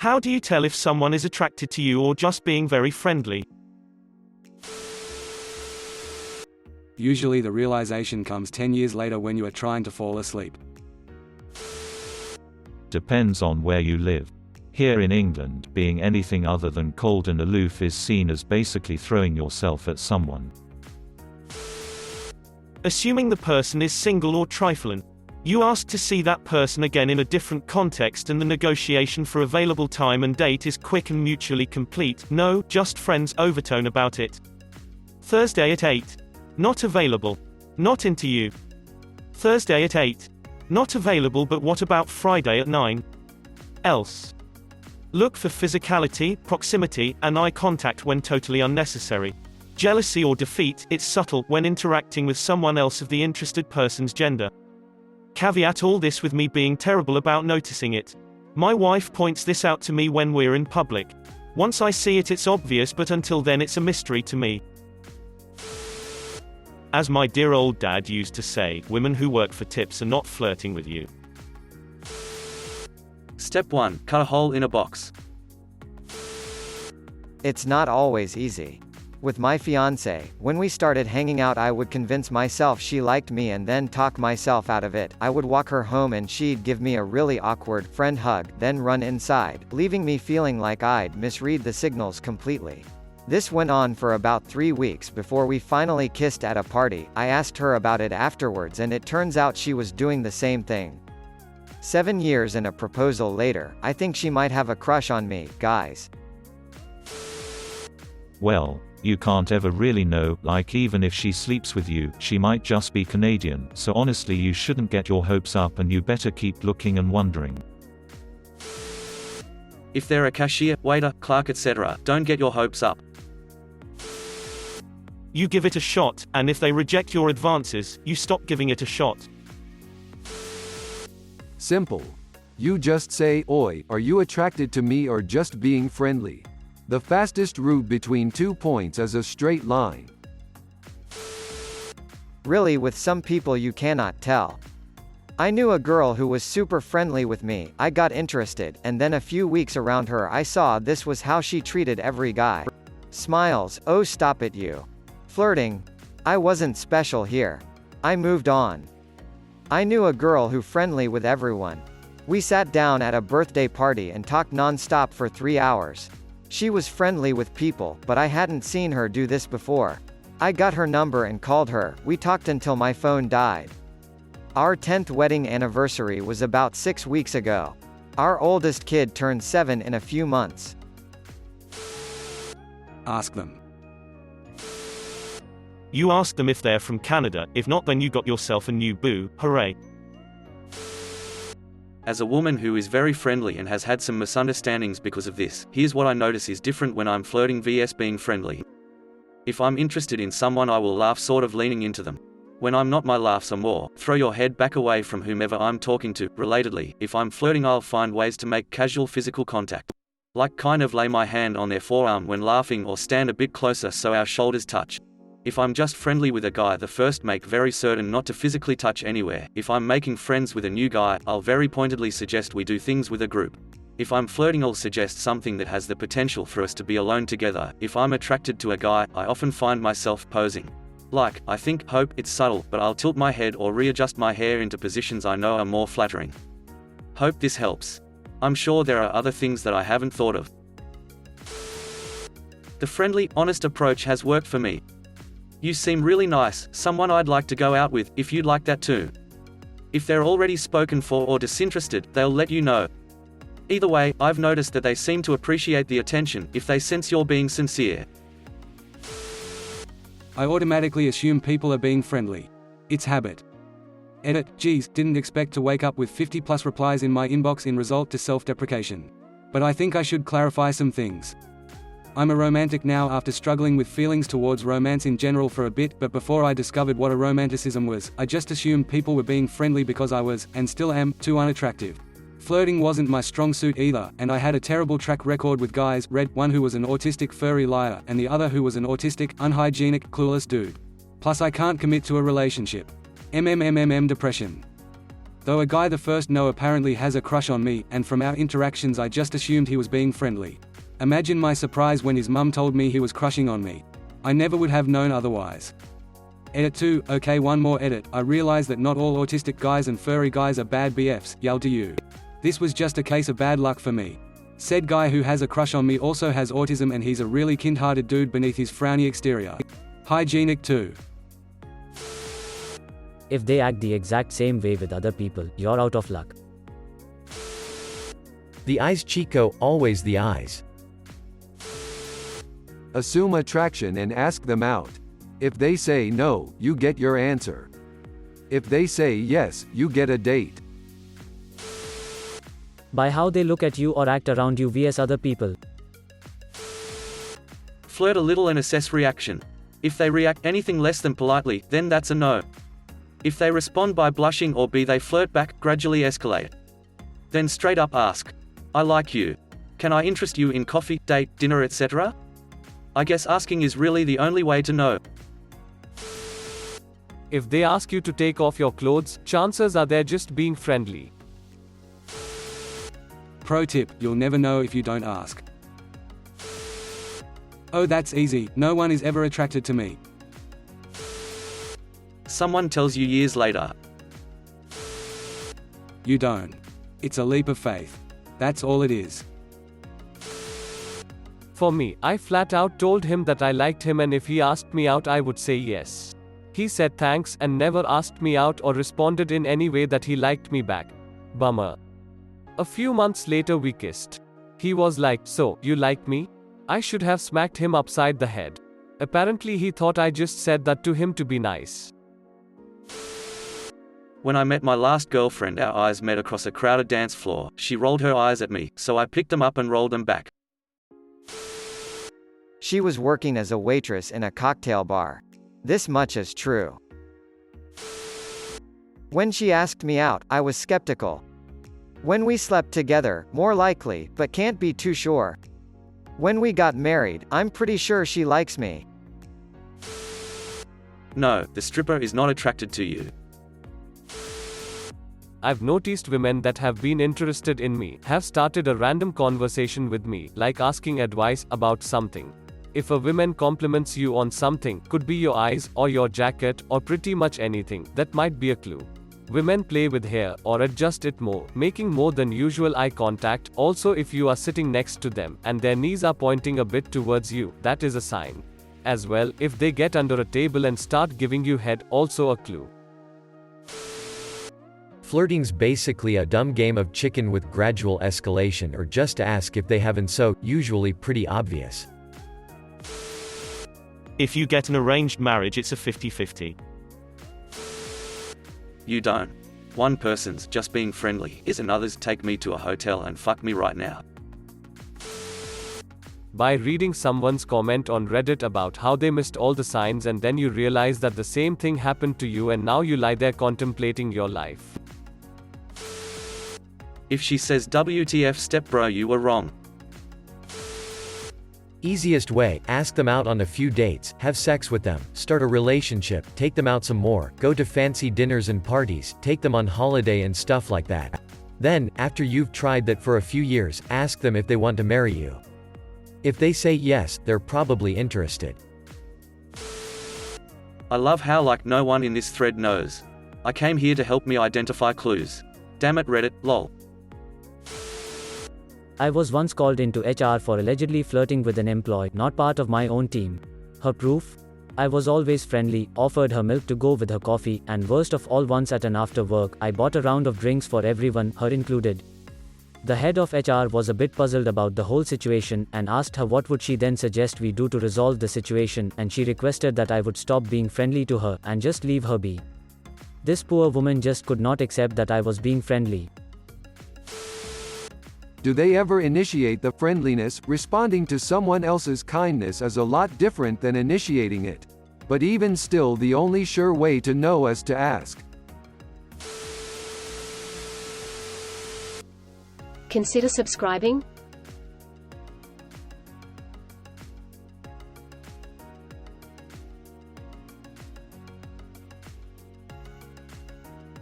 How do you tell if someone is attracted to you or just being very friendly? Usually the realization comes 10 years later when you are trying to fall asleep. Depends on where you live. Here in England, being anything other than cold and aloof is seen as basically throwing yourself at someone. Assuming the person is single or trifling. You ask to see that person again in a different context and the negotiation for available time and date is quick and mutually complete. No, just friends overtone about it. Thursday at 8. Not available. Not into you. Thursday at 8. Not available, but what about Friday at 9? Else. Look for physicality, proximity, and eye contact when totally unnecessary. Jealousy or defeat, it's subtle when interacting with someone else of the interested person's gender. Caveat all this with me being terrible about noticing it. My wife points this out to me when we're in public. Once I see it, it's obvious, but until then it's a mystery to me. As my dear old dad used to say, women who work for tips are not flirting with you. Step 1. Cut a hole in a box. It's not always easy. With my fiancée, when we started hanging out, I would convince myself she liked me and then talk myself out of it. I would walk her home and she'd give me a really awkward friend hug, then run inside, leaving me feeling like I'd misread the signals completely. This went on for about 3 weeks before we finally kissed at a party. I asked her about it afterwards and it turns out she was doing the same thing. 7 years and a proposal later, I think she might have a crush on me, guys. Well, you can't ever really know, like even if she sleeps with you, she might just be Canadian, so honestly you shouldn't get your hopes up and you better keep looking and wondering. If they're a cashier, waiter, clerk, etc., don't get your hopes up. You give it a shot, and if they reject your advances, you stop giving it a shot. Simple. You just say, "Oi, are you attracted to me or just being friendly?" The fastest route between 2 points is a straight line. Really, with some people you cannot tell. I knew a girl who was super friendly with me, I got interested, and then a few weeks around her I saw this was how she treated every guy. Smiles, oh stop it you. Flirting. I wasn't special here. I moved on. I knew a girl who friendly with everyone. We sat down at a birthday party and talked non-stop for 3 hours. She was friendly with people, but I hadn't seen her do this before. I got her number and called her. We talked until my phone died. Our 10th wedding anniversary was about 6 weeks ago. Our oldest kid turned 7 in a few months. Ask them. You ask them if they're from Canada, if not then you got yourself a new boo, hooray. As a woman who is very friendly and has had some misunderstandings because of this, here's what I notice is different when I'm flirting vs being friendly. If I'm interested in someone I will laugh, sort of leaning into them. When I'm not, my laughs are more, throw your head back away from whomever I'm talking to. Relatedly, if I'm flirting I'll find ways to make casual physical contact. Like kind of lay my hand on their forearm when laughing or stand a bit closer so our shoulders touch. If I'm just friendly with a guy, the first make very certain not to physically touch anywhere. If I'm making friends with a new guy, I'll very pointedly suggest we do things with a group. If I'm flirting, I'll suggest something that has the potential for us to be alone together. If I'm attracted to a guy, I often find myself posing. Like, I think, hope, it's subtle, but I'll tilt my head or readjust my hair into positions I know are more flattering. Hope this helps. I'm sure there are other things that I haven't thought of. The friendly, honest approach has worked for me. You seem really nice, someone I'd like to go out with, if you'd like that too. If they're already spoken for or disinterested, they'll let you know. Either way, I've noticed that they seem to appreciate the attention, if they sense you're being sincere. I automatically assume people are being friendly. It's habit. Edit, geez, didn't expect to wake up with 50+ replies in my inbox in result to self-deprecation. But I think I should clarify some things. I'm a romantic now after struggling with feelings towards romance in general for a bit, but before I discovered what a romanticism was, I just assumed people were being friendly because I was, and still am, too unattractive. Flirting wasn't my strong suit either, and I had a terrible track record with guys, one who was an autistic furry liar, and the other who was an autistic, unhygienic, clueless dude. Plus I can't commit to a relationship. Depression. Though a guy the first know apparently has a crush on me, and from our interactions I just assumed he was being friendly. Imagine my surprise when his mum told me he was crushing on me. I never would have known otherwise. Edit 2, okay, one more edit. I realize that not all autistic guys and furry guys are bad BFs, yell to you. This was just a case of bad luck for me. Said guy who has a crush on me also has autism and he's a really kind-hearted dude beneath his frowny exterior. Hygienic too. If they act the exact same way with other people, you're out of luck. The eyes, Chico, always the eyes. Assume attraction and ask them out. If they say no, you get your answer. If they say yes, you get a date. By how they look at you or act around you vs other people. Flirt a little and assess reaction. If they react anything less than politely, then that's a no. If they respond by blushing or they flirt back, gradually escalate. Then straight up ask, I like you. Can I interest you in coffee, date, dinner, etc.? I guess asking is really the only way to know. If they ask you to take off your clothes, chances are they're just being friendly. Pro tip, you'll never know if you don't ask. Oh, that's easy, no one is ever attracted to me. Someone tells you years later. You don't. It's a leap of faith. That's all it is. For me, I flat out told him that I liked him and if he asked me out I would say yes. He said thanks and never asked me out or responded in any way that he liked me back. Bummer. A few months later we kissed. He was like, so, you like me? I should have smacked him upside the head. Apparently he thought I just said that to him to be nice. When I met my last girlfriend, our eyes met across a crowded dance floor. She rolled her eyes at me, so I picked them up and rolled them back. She was working as a waitress in a cocktail bar. This much is true. When she asked me out, I was skeptical. When we slept together, more likely, but can't be too sure. When we got married, I'm pretty sure she likes me. No, the stripper is not attracted to you. I've noticed women that have been interested in me have started a random conversation with me, like asking advice about something. If a woman compliments you on something, could be your eyes, or your jacket, or pretty much anything, that might be a clue. Women play with hair, or adjust it more, making more than usual eye contact. Also, if you are sitting next to them, and their knees are pointing a bit towards you, that is a sign. As well, if they get under a table and start giving you head, also a clue. Flirting's basically a dumb game of chicken with gradual escalation, or just ask if they haven't, so, usually pretty obvious. If you get an arranged marriage, it's a 50-50. You don't. One person's just being friendly is another's take me to a hotel and fuck me right now. By reading someone's comment on Reddit about how they missed all the signs and then you realize that the same thing happened to you and now you lie there contemplating your life. If she says WTF step bro, you were wrong. Easiest way, ask them out on a few dates, have sex with them, start a relationship, take them out some more, go to fancy dinners and parties, take them on holiday and stuff like that. Then, after you've tried that for a few years, ask them if they want to marry you. If they say yes, they're probably interested. I love how like no one in this thread knows. I came here to help me identify clues. Damn it Reddit, lol. I was once called into HR for allegedly flirting with an employee not part of my own team. Her proof? I was always friendly, offered her milk to go with her coffee, and worst of all, once at an after work, I bought a round of drinks for everyone, her included. The head of HR was a bit puzzled about the whole situation, and asked her what would she then suggest we do to resolve the situation, and she requested that I would stop being friendly to her, and just leave her be. This poor woman just could not accept that I was being friendly. Do they ever initiate the friendliness? Responding to someone else's kindness is a lot different than initiating it. But even still, the only sure way to know is to ask. Consider subscribing.